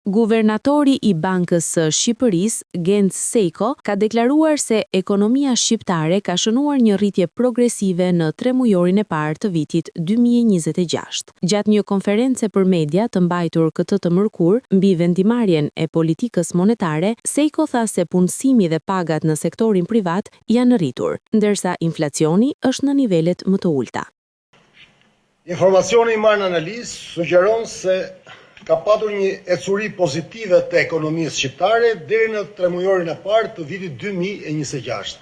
Guvernatori i Bankës së Shqipërisë, Genc Sejko, ka deklaruar se ekonomia shqiptare ka shënuar një rritje progresive në 3 mujorin e parë të vitit 2026. Gjatë një konference për media të mbajtur këtë të mërkur mbi vendimarrjen e politikës monetare, Sejko tha se punësimi dhe pagat në sektorin privat janë rritur, ndërsa inflacioni është në nivelet më të ulta. Informacioni i marrë në analizë sugjeron se ka patur një ecuri pozitive të ekonomisë shqiptare deri në 3 mujorin e parë të vitit 2026.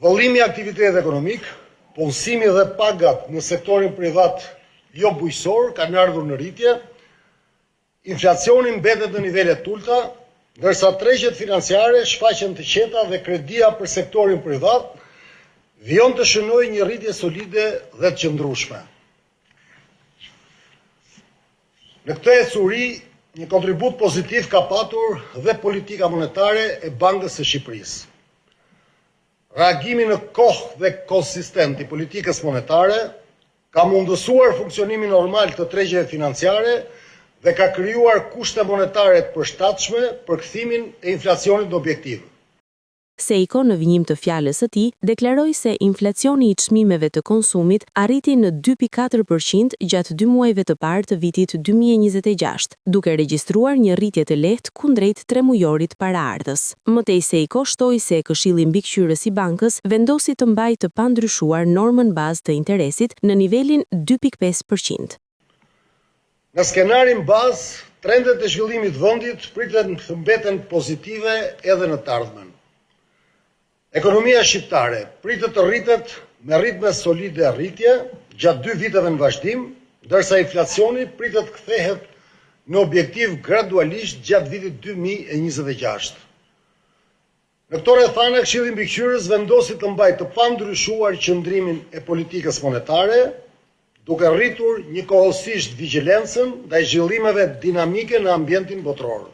Vëllimi i aktivitetit ekonomik, punësimi dhe pagat në sektorin privat jo bujqësor kanë ardhur në rritje, inflacioni mbetet në nivele të ulta, ndërsa tregjet financiare shfaqen të qeta dhe kredia për sektorin privat vijon të shënojë një rritje solide dhe të qëndrueshme. Në këtë ecuri, një kontribut pozitiv ka patur dhe politika monetare e Bankës së Shqipërisë. Reagimi në kohë dhe konsistent i politikës monetare ka mundësuar funksionimin normal të tregjeve financiare dhe ka krijuar kushte monetare të përshtatshme për kthimin e inflacionit në objektiv. Sejko, në vijim të fjalës së tij, deklaroi se inflacioni i çmimeve të konsumit arriti në 2.4% gjatë 2 muajve të parë të vitit 2026, duke regjistruar një rritje të lehtë kundrejt 3 mujorit paraardhës. Mëtej Sejko shtoi se Këshilli Mbikëqyrës i Bankës vendosi të mbajë të pandryshuar normën bazë të interesit në nivelin 2.5%. Në skenarin bazë, trendet e zhvillimit të vendit pritet të mbeten pozitive edhe në të ardhmen. Ekonomia shqiptare pritet të rritet me ritme solide rritje gjatë 2 viteve në vazhdim, ndërsa inflacioni pritet kthehet në objektiv gradualisht gjatë vitit 2026. Në këto rrethana, Këshilli Mbikëqyrës vendosi të mbajë të pandryshuar qëndrimin e politikës monetare, duke rritur njëkohësisht vigjilencën ndaj zhvillimeve dinamike në ambientin botror.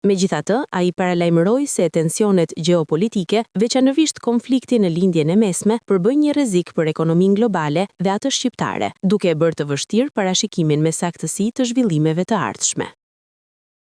Megjithatë, ai paralajmëroi se tensionet gjeopolitike, veçanërisht konflikti në lindjen e mesme, përbëjnë një rrezik për ekonominë globale dhe atë shqiptare, duke e bërë të vështirë parashikimin me saktësi të zhvillimeve të ardhshme.